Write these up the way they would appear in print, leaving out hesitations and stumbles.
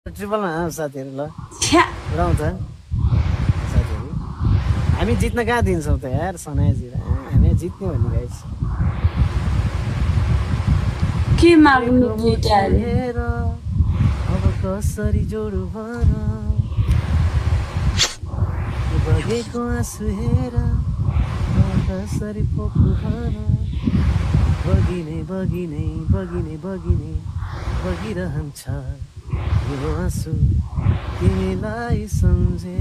ट्रिपलमा साथीहरू ल छ्या उडाउँछ साथीहरू। हामी जित्न कहाँ दिन्छौँ त यार सनाजी, हामी जित्ने भन्ने गाइस। के माग्नु केटाहरु हेर अब कसरी जोडु भन, बगेको आँसु हेर कसरी पोख्नु भन, बगिने बगिने बगिने बगिने बगिरहन्छ यो आँसु तिमीलाई सम्झे,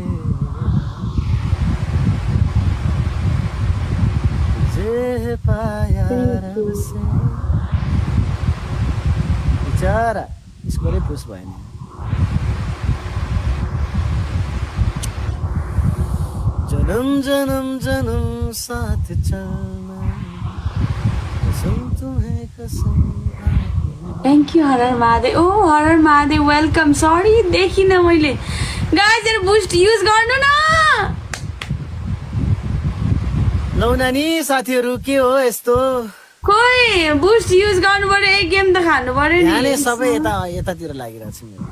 जे पाया से बिचारा स्कोरै पुस भएन। जन्म जन्म जन्म साथ चलना कसम तुम्हें कसम। Thank you horror Mahadev. ओ हरर महादेव वेलकम। सरी देखिनँ मैले। गाइजहरु बुस्ट युज गर्नु न। लौ नानी साथीहरू के हो यस्तो? खोइ बुस्ट युज गर्नु पर्यो, एक गेम त खानु पर्यो नि। यहाँले सबै यतातिर लागिरहेको छु मेरो।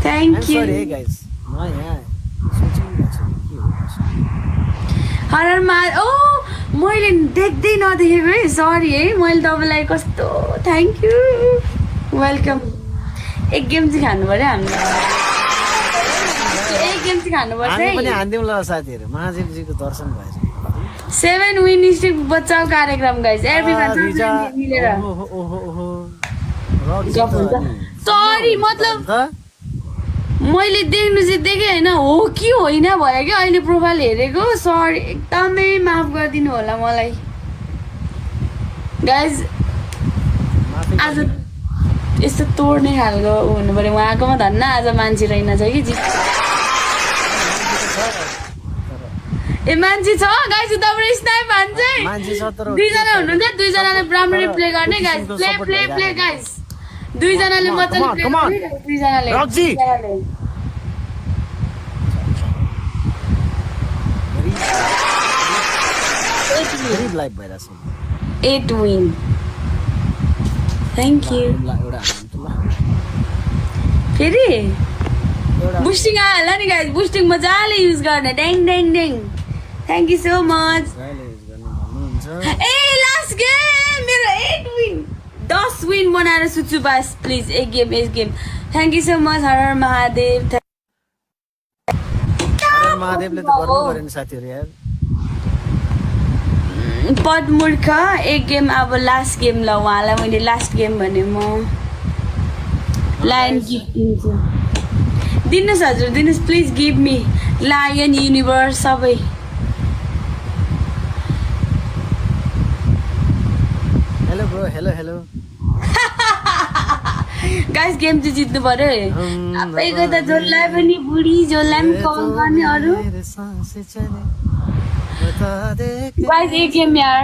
थ्याङ्क यू सरी है गाइस, म यहाँ सोचिरहेको छु के हो। हरर महादेव। ओ मैले देख्दै नदेखेको है, सरी है। मैले तपाईँलाई कस्तो थ्याङ्क यू वेलकम। एक गेम चाहिँ खानु पर्यो हामीले, एक गेम चाहिँ खानु पर्छ हामी पनि है। हान्दिउँ ल साथीहरू, महादेवजीको दर्शन भएछ। 7 विन स्टिक बचाउ कार्यक्रम गाइस, एभ्रीवन मिलेर सरी मतलब मैले देख्नु चाहिँ देखेँ होइन, हो कि होइन भयो क्या अहिले प्रोफाइल हेरेको। सरी एकदमै माफ गरिदिनु होला मलाई गाइज। आज यस्तो तोड्ने खालको हुनु पर्यो उहाँकोमा, धन्न आज मान्छे रहेनछ कि जी। ए मान्छे छ गाइज उताबाट स्नाइप हान्छ है। दुईजना हुनुहुन्छ, दुईजनाले राम्ररी प्ले गर्ने guys. Play play play guys, दुईजनाले मजाले प्ले गर्ने, दुईजनाले 8 विन। Thank you. फेरि बुस्टिङ आयो होला नि गाइज, बुस्टिङ मजाले युज गर्ने। ड्याङ ड्याङ ड्याङ। Thank you so much. A last game मेरो 8 विन, 10 विन बनाएर सुत्छु बस प्लिज। एक game thank you so much Har Har Mahadev. महादेवले त गर्नु पर्यो नि साथीहरू यार। पदमूर्ख एक गेम, अब लास्ट गेम ल। उहाँलाई मैले लास्ट गेम भने म लायन गिफ्ट दिन्छु। दिनुहोस् हजुर दिनुहोस् please, give me lion universe सबै। Hello bro, hello hello guys game चाहिँ जित्नु पर्यो। सबैको त जसलाई पनि बुढी जसलाई पनि कल गर्ने अरू गाइस एक गेम यार।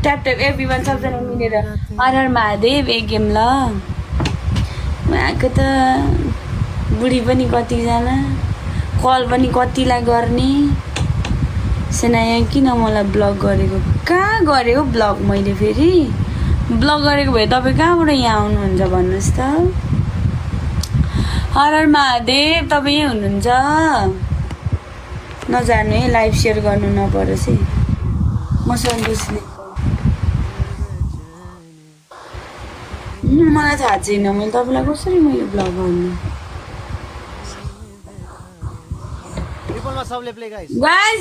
ट्याप ट्याप एभ्रीवन सबजना मिलेर हरर महादेव एक गेम ल। उहाँको त बुढी पनि कतिजना, कल पनि कतिलाई गर्ने। सेनाया किन मलाई ब्लक गरेको? कहाँ गरेको ब्लक मैले? फेरि ब्लक गरेको भए तपाईँ कहाँबाट यहाँ आउनुहुन्छ भन्नुहोस् त। हरर महादेव तपाईँ यहीँ हुनुहुन्छ? नजानु है, लाइभ सेयर गर्नु नपरोस् है। म सन्तोषले मलाई थाहा छैन मैले तपाईँलाई कसरी मैले ब्लग गर्नु। गाइस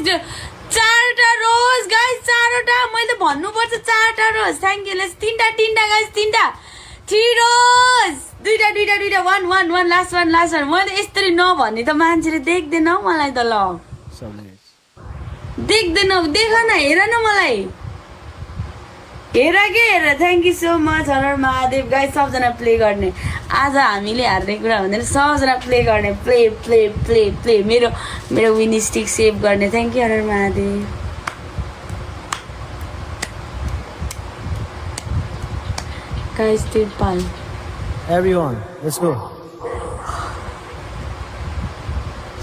4टा रोज गाइस, 4वटा मैले त भन्नुपर्छ 4टा रोज। Thank you. लेट्स 3टा गाइस, 3 रोज, 2टा 1 लास्ट वान। मैले यसरी नभन्ने त मान्छेले देख्दैन हौ मलाई त। ल देख्दैन, देख न, हेर न मलाई, हेर के हेर। Thank you so much Har Har Mahadev guys. सबजना प्ले गर्ने, आज हामीले हार्ने कुरा हुँदैन, सबजना प्ले गर्ने। प्ले प्ले प्ले प्ले मेरो विन स्टिक सेभ गर्ने। Thank you horror Mahadev. Guys triple everyone let's go.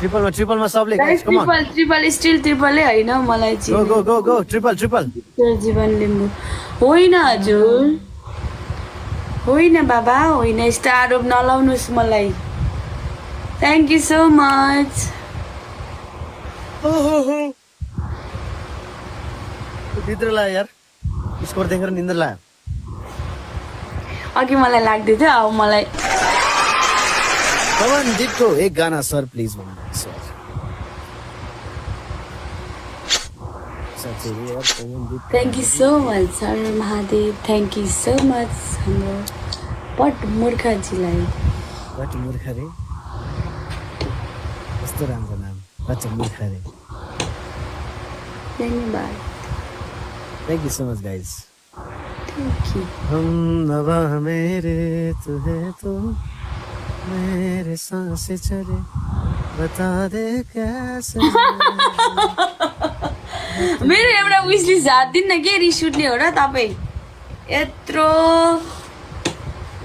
ट्रिपलमा सबले guys come on. Triple still ट्रिपलै हैन मलाई चाहिँ। गो ट्रिपल जीवन लिम्बू होइन हजुर। होइन बाबा होइन, यस्तो आरोप नलाउनुहोस् मलाई। Thank you so much. निद्रा लाग्यो यार, स्कोर देखेर निन्द्रा लाग्यो। अघि मलाई लाग्दै थियो, अब मलाई पवनदीपको एक गाना सर प्लिज भन्नु sir. Thank you so much sir Mahadev, thank you so much हाम्रो पट मूर्खजीलाई। पट मूर्ख रे, कस्तो राम्रो नाम, पट मूर्ख रे। धन्यवाद। Thank you so much guys. Thank you. हम नवा मेरे तू है तो मेरे सांसें चले, बता दे कैसे। मेरो एउटा विस लिस्ट झार्दिन न के, रिस उठ्ने हो र तपाईँ? यत्रो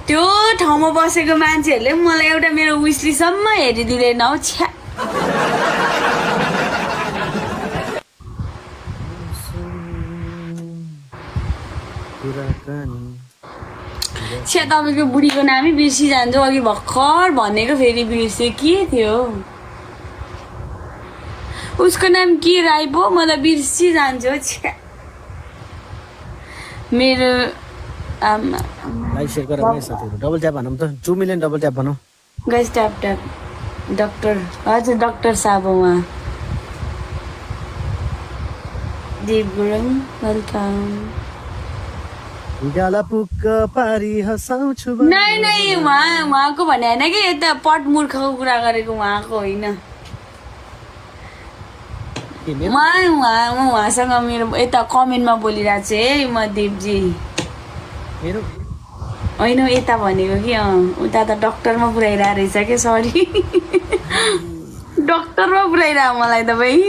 त्यो ठाउँमा बसेको मान्छेहरूले मलाई एउटा मेरो विस लिस्टसम्म हेरिदिँदैन हौ, छ्या। छ्या, तपाईँको बुढीको नामै बिर्सिजान्छु। अघि भर्खर भनेको फेरि बिर्स्यो, के थियो उसको नाम? के राई पो, म त बिर्सिजान्छु। छ्या, मेरो आमा। लाइक शेयर गरेर है साथीहरु, डबल ट्याप भनौँ त, 2 मिलियन डबल ट्याप भनौँ। Guys tap tap. डाक्टर, हजुर डाक्टर साहब हो उहाँ। देव गुरुङ वेलकम। गाला पुक्क पारी हसाउँछु। नै उहाँको भने होइन कि, यता पट मूर्खको कुरा गरेको, उहाँको होइन। उहाँसँग मेरो यता कमेन्टमा बोलिरहेको छु है म देवजी। मेरो होइन यता भनेको कि, उता त डक्टरमा पुऱ्याइरहेको रहेछ क्या, सरी। डक्टरमा पुऱ्याइरह मलाई त भाइ।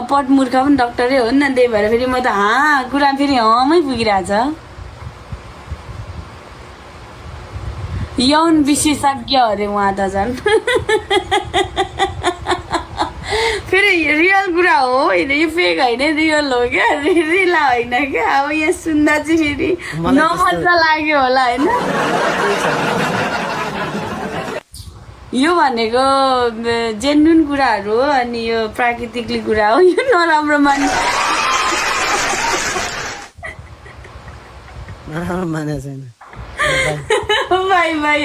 पट मूर्ख पनि डक्टरै हो नि त, त्यही भएर फेरि म त कुरा फेरि मै पुगिरहेछ। यौन विशेषज्ञ अरे उहाँ त झन्। फेरि रियल कुरा हो होइन, यो फेक होइन, रियल हो क्या, रिला होइन क्या। अब यहाँ सुन्दा चाहिँ फेरि नमजा लाग्यो होला होइन। यो भनेको जेन्युन कुराहरू हो, अनि यो प्राकृतिकली कुरा हो, यो नराम्रो माने छैन। By by.